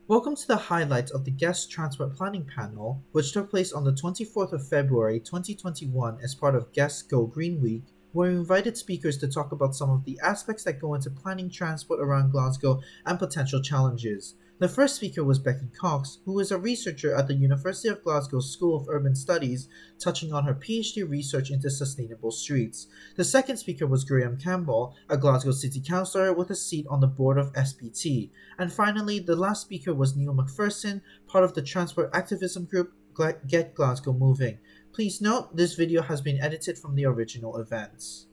Welcome to the highlights of the Guest Transport Planning Panel, which took place on the 24th of February 2021 as part of Guest Go Green Week, where we invited speakers to talk about some of the aspects that go into planning transport around Glasgow and potential challenges. The first speaker was Becki Cox, who is a researcher at the University of Glasgow School of Urban Studies, touching on her PhD research into sustainable streets. The second speaker was Campbell, a Glasgow City Councillor with a seat on the board of SPT. And finally, the last speaker was Neil Macpherson, part of the transport activism group Get Glasgow Moving. Please note, this video has been edited from the original events.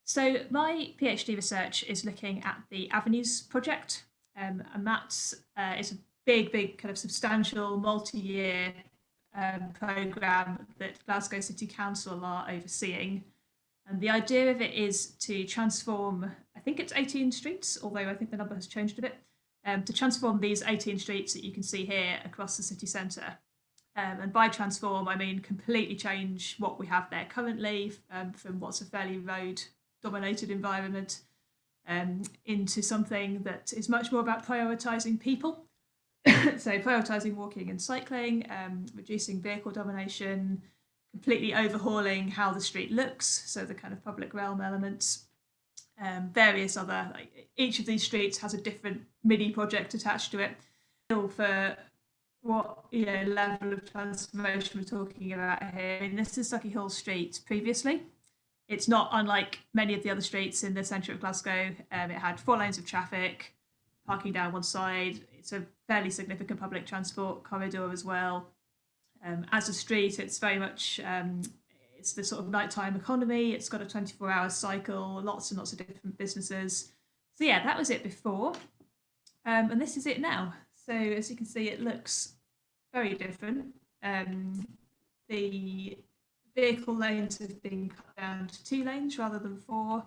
So my PhD research is looking at the Avenues project, and that is a big kind of substantial multi-year programme that Glasgow City Council are overseeing. And the idea of it is to transform, I think it's 18 streets, although I think the number has changed a bit, to transform these 18 streets that you can see here across the city centre. And by transform, I mean completely change what we have there currently, from what's a fairly road-dominated environment into something that is much more about prioritising people. So prioritising walking and cycling, reducing vehicle domination, completely overhauling how the street looks, so the kind of public realm elements, various other, like each of these streets has a different mini project attached to it. For what level of transformation we're talking about here. I mean, this is Sucky Hall Street previously. It's not unlike many of the other streets in the centre of Glasgow. It had 4 lanes of traffic, parking down one side. It's a fairly significant public transport corridor as well. As a street, it's very much it's the sort of nighttime economy. It's got a 24-hour cycle, lots and lots of different businesses. So yeah, that was it before, and this is it now. So as you can see, it looks very different. The vehicle lanes have been cut down to 2 lanes rather than 4.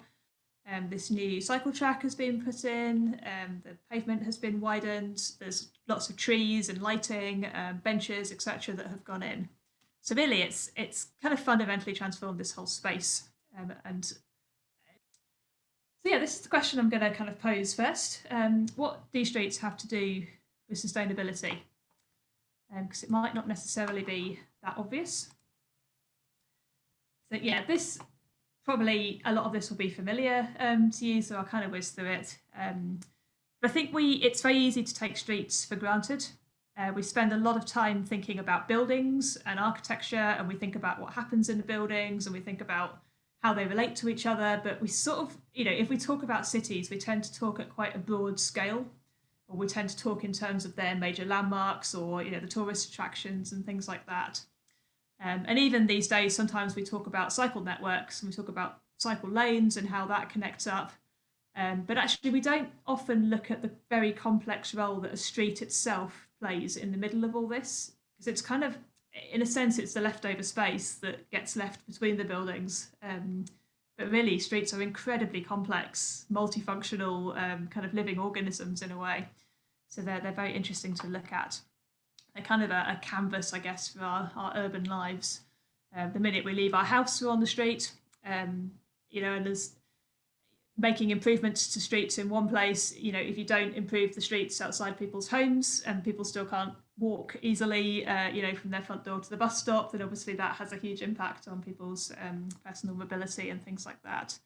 This new cycle track has been put in. The pavement has been widened. There's lots of trees and lighting, benches, etc., that have gone in. So really, it's kind of fundamentally transformed this whole space. So yeah, this is the question I'm going to kind of pose first. What do streets have to do with sustainability? Because it might not necessarily be that obvious. So yeah, this probably a lot of this will be familiar to you, so I'll kind of whiz through it. But I think it's very easy to take streets for granted. We spend a lot of time thinking about buildings and architecture, and we think about what happens in the buildings, and we think about how they relate to each other. But we sort of, if we talk about cities, we tend to talk at quite a broad scale, or we tend to talk in terms of their major landmarks or the tourist attractions and things like that. And even these days, sometimes we talk about cycle networks and we talk about cycle lanes and how that connects up. But actually, we don't often look at the very complex role that a street itself plays in the middle of all this, because it's kind of, in a sense, it's the leftover space that gets left between the buildings. But really, streets are incredibly complex, multifunctional kind of living organisms in a way. So they're very interesting to look at. They're kind of a canvas, I guess, for our urban lives. The minute we leave our house, we're on the street, and there's making improvements to streets in one place. If you don't improve the streets outside people's homes and people still can't walk easily, from their front door to the bus stop, then obviously that has a huge impact on people's personal mobility and things like that.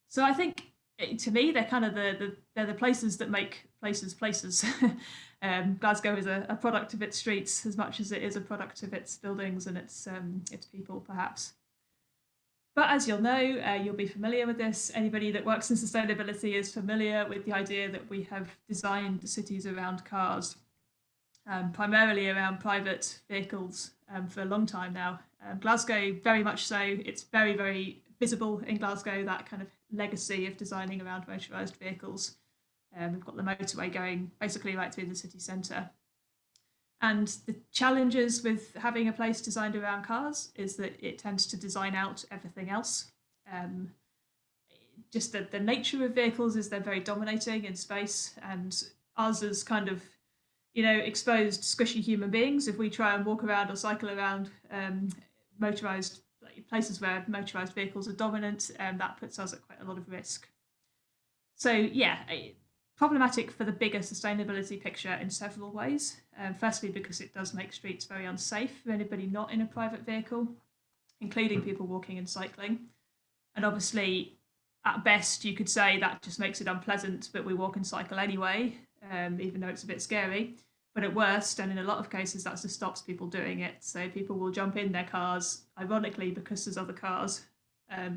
So I think, to me, they're kind of they're the places that make places. Glasgow is a product of its streets as much as it is a product of its buildings and its people, perhaps. But as you'll know, you'll be familiar with this. Anybody that works in sustainability is familiar with the idea that we have designed the cities around cars, primarily around private vehicles, for a long time now. Glasgow, very much so. It's very, very visible in Glasgow, that kind of legacy of designing around motorised vehicles. We've got the motorway going basically right through the city centre. And the challenges with having a place designed around cars is that it tends to design out everything else. Just the nature of vehicles is they're very dominating in space, and us as kind of, exposed, squishy human beings, if we try and walk around or cycle around motorised places where motorised vehicles are dominant, that puts us at quite a lot of risk. So yeah, problematic for the bigger sustainability picture in several ways. Firstly, because it does make streets very unsafe for anybody not in a private vehicle, including people walking and cycling. And obviously, at best, you could say that just makes it unpleasant, but we walk and cycle anyway, even though it's a bit scary. But at worst, and in a lot of cases, that just stops people doing it. So people will jump in their cars, ironically, because there's other cars,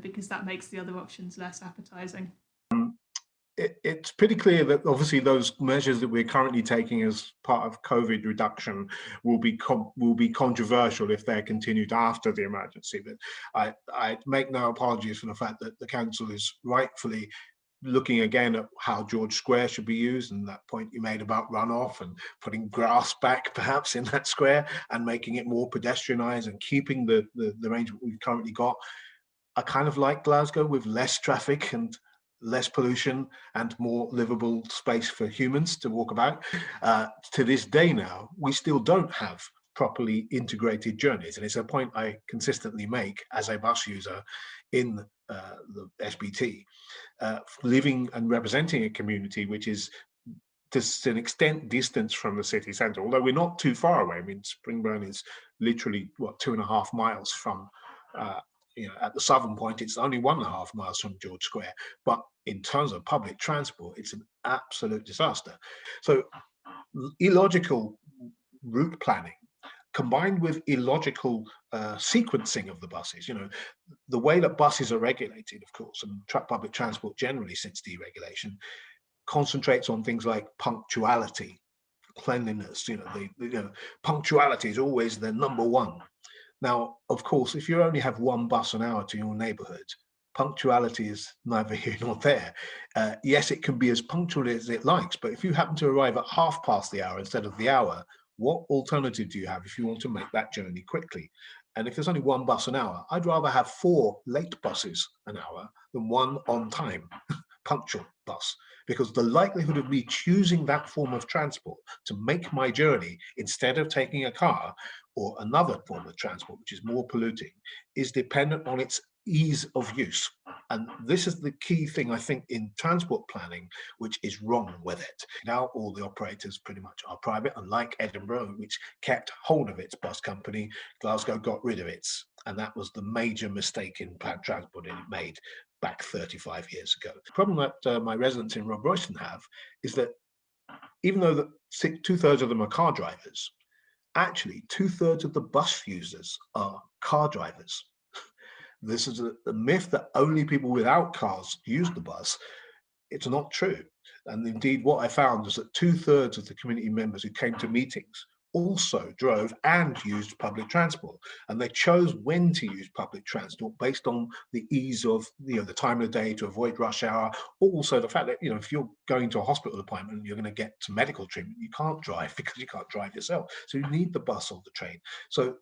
because that makes the other options less appetizing. It's pretty clear that obviously those measures that we're currently taking as part of COVID reduction will be controversial if they're continued after the emergency. But I make no apologies for the fact that the council is rightfully looking again at how George Square should be used, and that point you made about runoff and putting grass back perhaps in that square and making it more pedestrianised and keeping the arrangement we've currently got. I kind of like Glasgow with less traffic and less pollution and more livable space for humans to walk about. To this day now, we still don't have properly integrated journeys, and it's a point I consistently make as a bus user in the SBT, living and representing a community which is to an extent distance from the city centre, although we're not too far away. I mean, Springburn is literally, what, 2.5 miles from at the southern point, it's only 1.5 miles from George Square. But in terms of public transport, it's an absolute disaster. So illogical route planning combined with illogical sequencing of the buses, the way that buses are regulated, of course, and public transport generally since deregulation, concentrates on things like punctuality, cleanliness. Punctuality is always the number one. Now, of course, if you only have one bus an hour to your neighbourhood, punctuality is neither here nor there. Yes, it can be as punctual as it likes, but if you happen to arrive at half past the hour instead of the hour, what alternative do you have if you want to make that journey quickly? And if there's only one bus an hour, I'd rather have 4 late buses an hour than 1 on time punctual bus, because the likelihood of me choosing that form of transport to make my journey instead of taking a car or another form of transport, which is more polluting, is dependent on its ease of use. And this is the key thing, I think, in transport planning, which is wrong with it. Now all the operators pretty much are private, unlike Edinburgh, which kept hold of its bus company. Glasgow got rid of its, and that was the major mistake in transport it made back 35 years ago. The problem that my residents in Rob Royston have is that even though 2/3 of them are car drivers, actually 2/3 of the bus users are car drivers. This is a myth that only people without cars use the bus. It's not true. And indeed, what I found is that 2/3 of the community members who came to meetings also drove and used public transport, and they chose when to use public transport based on the ease of the time of the day to avoid rush hour. Also the fact that if you're going to a hospital appointment and you're going to get some medical treatment, you can't drive because you can't drive yourself, so you need the bus or the train. So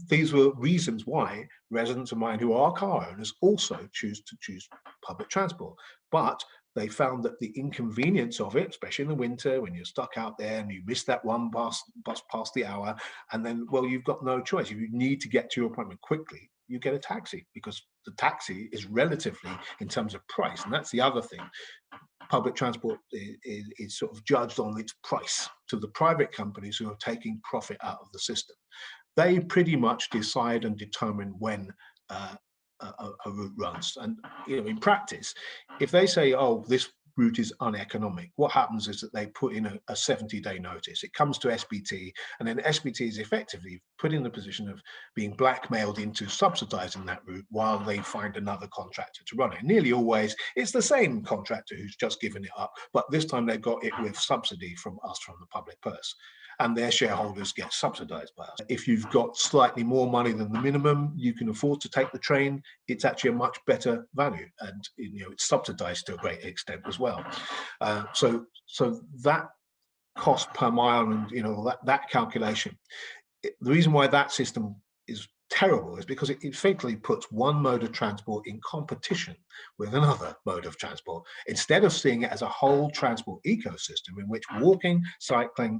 these were reasons why residents of mine who are car owners also choose public transport. But they found that the inconvenience of it, especially in the winter when you're stuck out there and you miss that one bus past the hour, and then, well, you've got no choice. If you need to get to your appointment quickly, you get a taxi, because the taxi is relatively in terms of price. And that's the other thing. Public transport is sort of judged on its price to the private companies who are taking profit out of the system. They pretty much decide and determine when a route runs. And in practice, if they say, oh, this route is uneconomic, what happens is that they put in a 70-day notice. It comes to SBT, and then SBT is effectively put in the position of being blackmailed into subsidizing that route while they find another contractor to run it. Nearly always it's the same contractor who's just given it up, but this time they got it with subsidy from us, from the public purse, and their shareholders get subsidized by us. If you've got slightly more money than the minimum, you can afford to take the train, it's actually a much better value, and it's subsidized to a great extent as well. So that cost per mile and that calculation, the reason why that system is terrible is because it effectively puts one mode of transport in competition with another mode of transport, instead of seeing it as a whole transport ecosystem in which walking, cycling,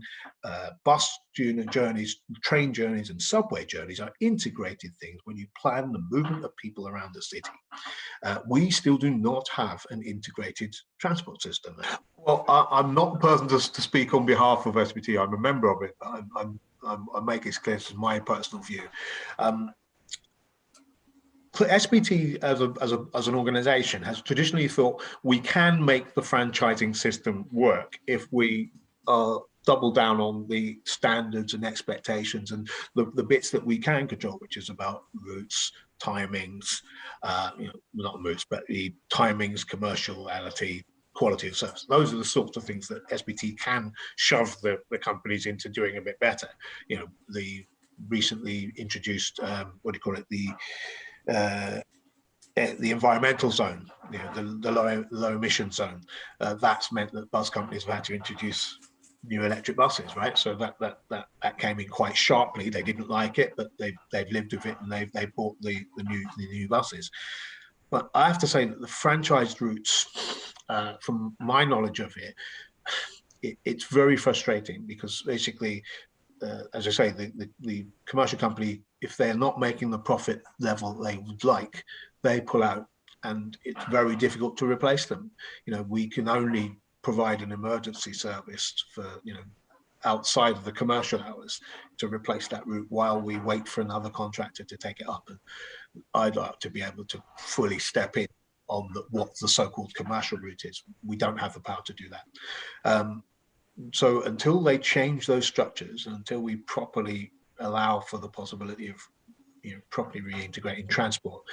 bus journeys, train journeys, and subway journeys are integrated things when you plan the movement of people around the city. We still do not have an integrated transport system. Well, I'm not the person to speak on behalf of SBT. I'm a member of it. I make it clear this is my personal view. SBT as an organisation has traditionally thought we can make the franchising system work if we double down on the standards and expectations and the bits that we can control, which is about routes, timings, not routes, but the timings, commerciality, quality of service. Those are the sorts of things that SBT can shove the companies into doing a bit better. The recently introduced, the environmental zone, the low emission zone. That's meant that bus companies have had to introduce new electric buses, right? So that came in quite sharply. They didn't like it, but they've lived with it, and they bought the new buses. But I have to say that the franchised routes, from my knowledge of it's very frustrating, because basically, as I say, the commercial company, if they're not making the profit level they would like, they pull out, and it's very difficult to replace them. We can only provide an emergency service for outside of the commercial hours to replace that route while we wait for another contractor to take it up. And I'd like to be able to fully step in on what the so-called commercial route is. We don't have the power to do that. So until they change those structures, and until we properly allow for the possibility of properly reintegrating transport,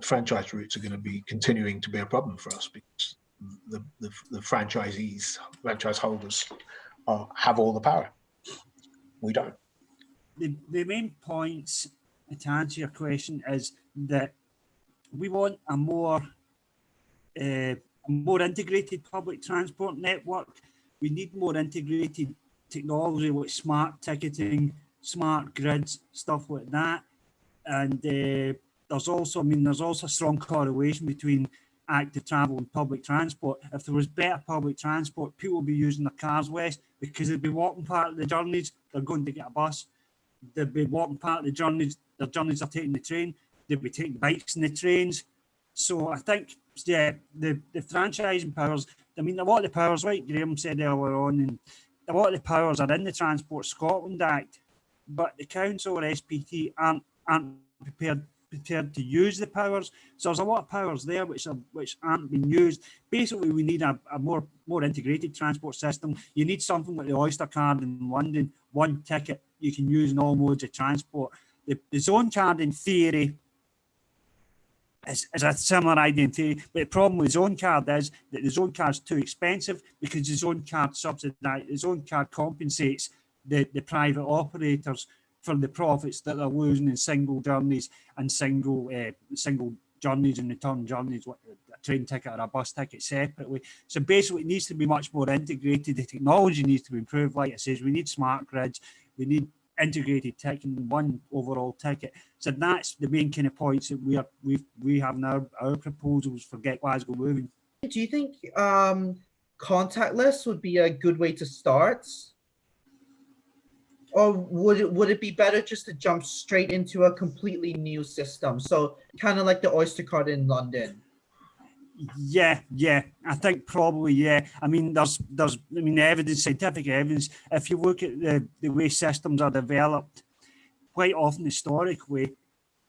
franchise routes are going to be continuing to be a problem for us, because the franchise holders have all the power. We don't. The main points to answer your question is that we want a more integrated public transport network. We need more integrated technology like smart ticketing, smart grids, stuff like that. And there's also a strong correlation between active travel and public transport. If there was better public transport, people would be using their cars less, because they'd be walking part of the journeys, they're going to get a bus. They'd be walking part of the journeys, their journeys are taking the train. They'd be taking bikes in the trains. So I think, the franchising powers, a lot of the powers, like Graham said earlier on, and a lot of the powers are in the Transport Scotland Act, but the council or SPT aren't prepared to use the powers. So there's a lot of powers there which aren't being used. Basically, we need a more integrated transport system. You need something like the Oyster card in London, one ticket you can use in all modes of transport. The zone card in theory is a similar idea in theory, but the problem with the zone card is that the zone card is too expensive, because the zone card compensates the private operators for the profits that they're losing in single journeys and single journeys and return journeys, a train ticket or a bus ticket separately. So basically, it needs to be much more integrated. The technology needs to be improved. Like I says, we need smart grids, we need integrated ticketing, one overall ticket. So that's the main kind of points that we have in our proposals for Get Glasgow Moving. Do you think contactless would be a good way to start? Or would it be better just to jump straight into a completely new system? So kind of like the Oyster card in London. Yeah, I think probably, yeah. There's evidence, scientific evidence. If you look at the way systems are developed, quite often historically,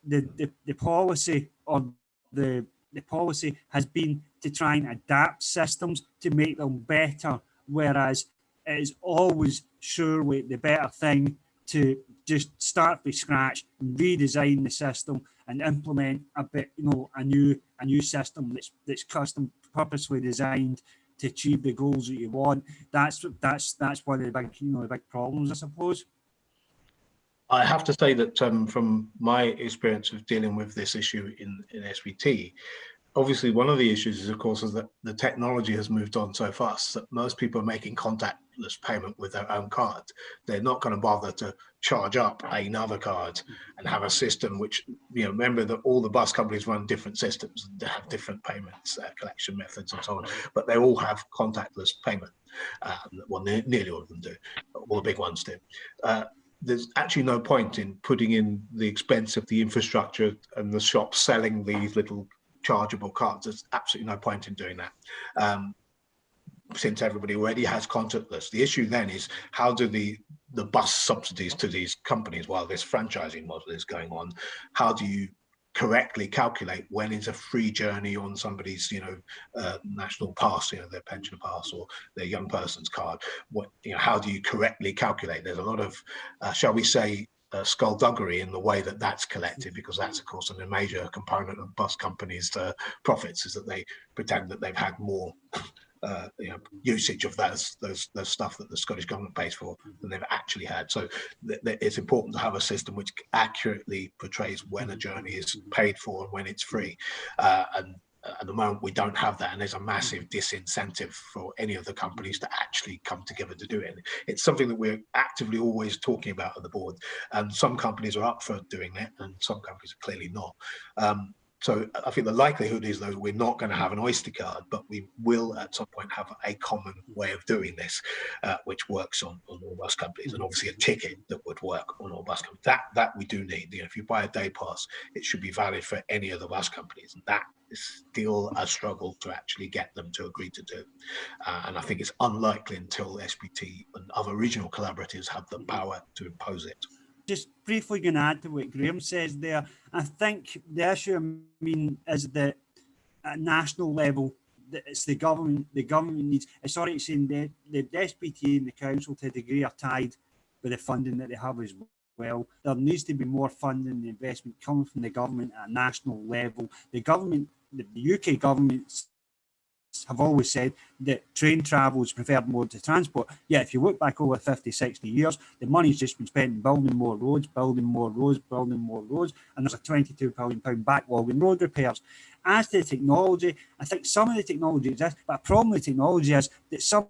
the policy or the policy has been to try and adapt systems to make them better, whereas it is always surely the better thing to just start from scratch, redesign the system, and implement a new system that's custom purposely designed to achieve the goals that you want. That's one of the big problems, I suppose. I have to say that from my experience of dealing with this issue in SVT, obviously one of the issues is, of course, is that the technology has moved on so fast that most people are making contactless payment with their own card. They're not going to bother to charge up another card and have a system which, remember that all the bus companies run different systems. They have different payments, collection methods and so on, but they all have contactless payment. Well, nearly all of them do, all the big ones do. There's actually no point in putting in the expense of the infrastructure and the shops selling these little chargeable cards. There's absolutely no point in doing that, since everybody already has contactless. The issue then is, how do the bus subsidies to these companies, while this franchising model is going on, how do you correctly calculate when is a free journey on somebody's national pass, their pension pass or their young person's card? How do you correctly calculate? There's a lot of shall we say skullduggery in the way that that's collected, because that's of course a major component of bus companies' profits, is that they pretend that they've had more usage of those stuff that the Scottish government pays for than they've actually had. So it's important to have a system which accurately portrays when a journey is paid for and when it's free. And at the moment we don't have that, and there's a massive disincentive for any of the companies to actually come together to do it. And it's something that we're actively always talking about at the board, and some companies are up for doing that and some companies are clearly not. So I think the likelihood is, though, we're not going to have an Oyster card, but we will at some point have a common way of doing this, which works on all bus companies, and obviously a ticket that would work on all bus companies. That we do need. If you buy a day pass, it should be valid for any of the bus companies, and that is still a struggle to actually get them to agree to do. And I think it's unlikely until SPT and other regional collaboratives have the power to impose it. Just briefly going to add to what Graham says there, I think the issue, is that at national level, it's the government needs, sorry to say, the SPT and the council to a degree are tied with the funding that they have as well. There needs to be more funding and investment coming from the government at a national level. The UK government have always said that train travel is preferred mode of transport. Yeah, if you look back over 50, 60 years, the money's just been spent building more roads, and there's a £22 billion backlog in road repairs. As to the technology, I think some of the technology exists, but a problem with technology is that some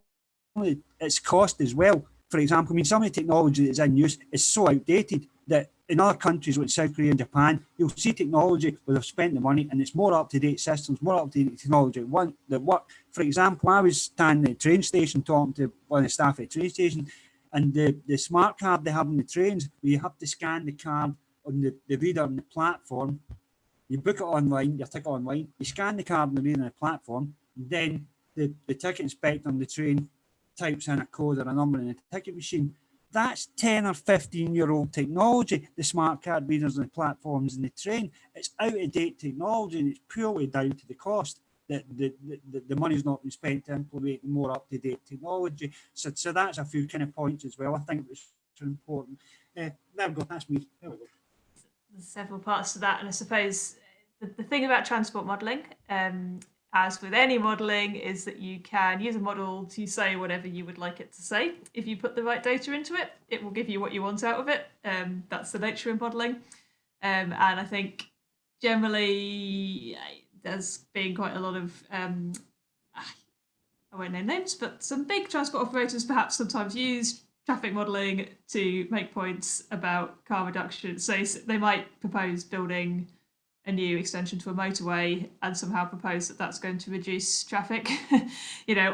of its cost as well. For example, some of the technology that's in use is so outdated that in other countries like South Korea and Japan, you'll see technology where they've spent the money and it's more up-to-date systems, more up-to-date technology that work. For example, I was standing at the train station talking to one of the staff at the train station, and the smart card they have on the trains, where you have to scan the card on the reader on the platform, you book it online, your ticket online, you scan the card on the reader on the platform, and then the ticket inspector on the train types in a code or a number in the ticket machine. That's 10 or 15-year-old technology, the smart card readers and the platforms in the train. It's out-of-date technology, and it's purely down to the cost that the money's not been spent to implement more up-to-date technology. So that's a few kind of points as well, I think, which are important. There we go, that's me. There we go. There's several parts to that, and I suppose the thing about transport modelling, as with any modelling, is that you can use a model to say whatever you would like it to say. If you put the right data into it, it will give you what you want out of it. That's the nature of modelling. And I think generally there's been quite a lot of, I won't name names, but some big transport operators perhaps sometimes use traffic modelling to make points about car reduction. So they might propose building a new extension to a motorway and somehow propose that that's going to reduce traffic,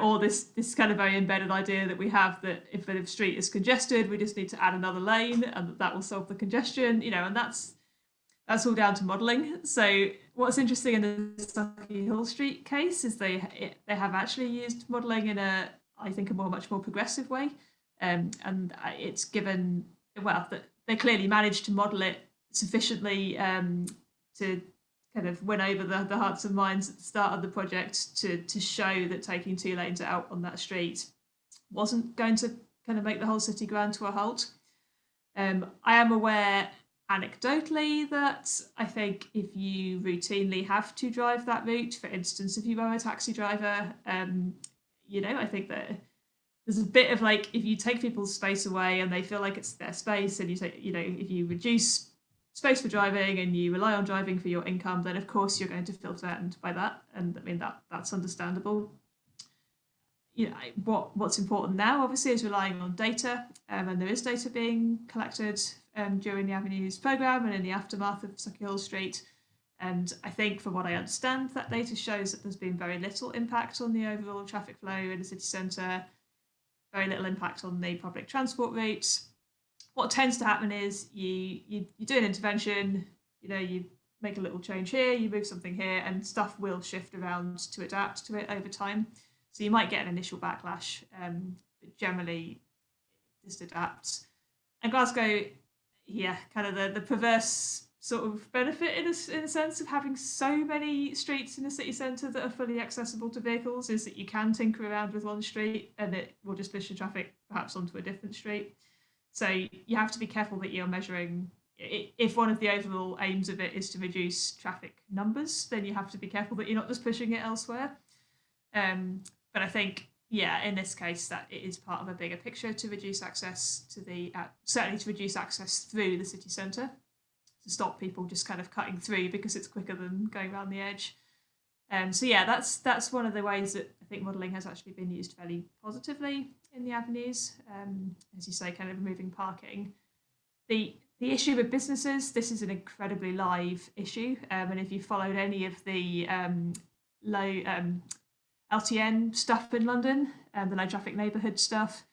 or this kind of very embedded idea that we have that if a street is congested, we just need to add another lane and that will solve the congestion, and that's all down to modelling. So what's interesting in the Stucky Hill Street case is they have actually used modelling in I think a much more progressive way, and it's given that they clearly managed to model it sufficiently to kind of win over the hearts and minds at the start of the project to show that taking 2 lanes out on that street wasn't going to kind of make the whole city ground to a halt. I am aware anecdotally that I think if you routinely have to drive that route, for instance, if you are a taxi driver, I think that there's a bit of if you take people's space away and they feel like it's their space, and you say, if you reduce space for driving and you rely on driving for your income, then of course you're going to feel threatened by that. And I mean, that's understandable. What's important now, obviously, is relying on data, and there is data being collected during the Avenues programme and in the aftermath of Sucky Street. And I think, from what I understand, that data shows that there's been very little impact on the overall traffic flow in the city centre, very little impact on the public transport routes. What tends to happen is you do an intervention, you make a little change here, you move something here, and stuff will shift around to adapt to it over time. So you might get an initial backlash, but generally it just adapts. And Glasgow, kind of the perverse sort of benefit in a sense of having so many streets in the city centre that are fully accessible to vehicles is that you can tinker around with one street and it will just push the traffic perhaps onto a different street. So you have to be careful that you're measuring. If one of the overall aims of it is to reduce traffic numbers, then you have to be careful that you're not just pushing it elsewhere. But I think, in this case, that it is part of a bigger picture to reduce access to certainly to reduce access through the city centre, to stop people just kind of cutting through because it's quicker than going around the edge. That's one of the ways that I think modelling has actually been used fairly positively in the Avenues. As you say, kind of removing parking. The issue with businesses, this is an incredibly live issue, and if you followed any of the LTN stuff in London, the low traffic neighbourhood stuff,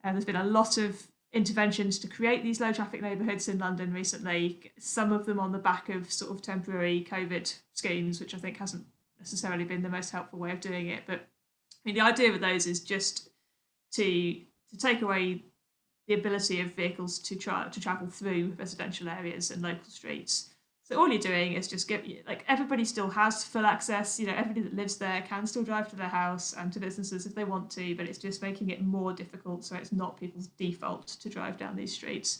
there's been a lot of interventions to create these low traffic neighbourhoods in London recently, some of them on the back of sort of temporary COVID schemes, which I think hasn't necessarily been the most helpful way of doing it. But I mean, the idea with those is just to take away the ability of vehicles to travel through residential areas and local streets. So all you're doing is just everybody still has full access. Everybody that lives there can still drive to their house and to businesses if they want to, but it's just making it more difficult so it's not people's default to drive down these streets.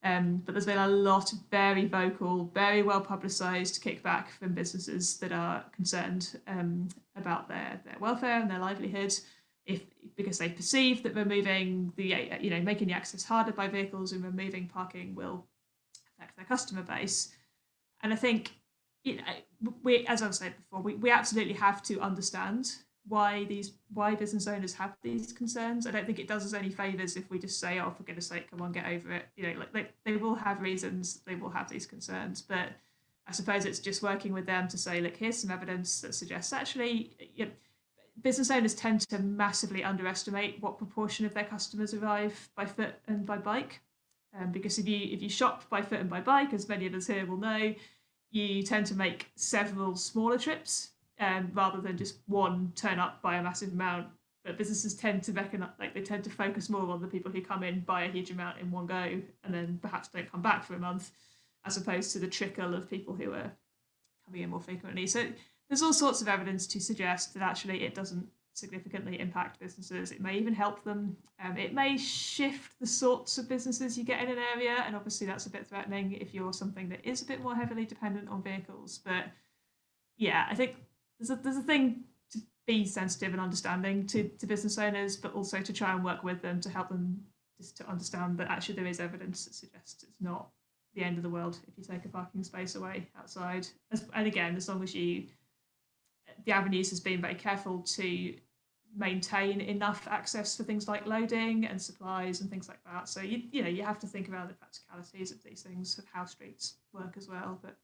But there's been a lot of very vocal, very well publicised kickback from businesses that are concerned about their welfare and their livelihood, because they perceive that removing making the access harder by vehicles and removing parking will affect their customer base. And I think, we, as I've said before, we absolutely have to understand why business owners have these concerns. I don't think it does us any favours if we just say, oh, for goodness sake, come on, get over it. They will have reasons, they will have these concerns, but I suppose it's just working with them to say, look, here's some evidence that suggests actually, business owners tend to massively underestimate what proportion of their customers arrive by foot and by bike. Because if you shop by foot and by bike, as many of us here will know, you tend to make several smaller trips rather than just one turn up by a massive amount. But businesses tend to tend to focus more on the people who come in, buy a huge amount in one go, and then perhaps don't come back for a month, as opposed to the trickle of people who are coming in more frequently. So there's all sorts of evidence to suggest that actually it doesn't significantly impact businesses. It may even help them. It may shift the sorts of businesses you get in an area, and obviously that's a bit threatening if you're something that is a bit more heavily dependent on vehicles. But I think there's a thing to be sensitive and understanding to business owners, but also to try and work with them to help them just to understand that actually there is evidence that suggests it's not the end of the world if you take a parking space away outside. And again, as long as the Avenues has been very careful to maintain enough access for things like loading and supplies and things like that. So you have to think about the practicalities of these things, of how streets work as well. But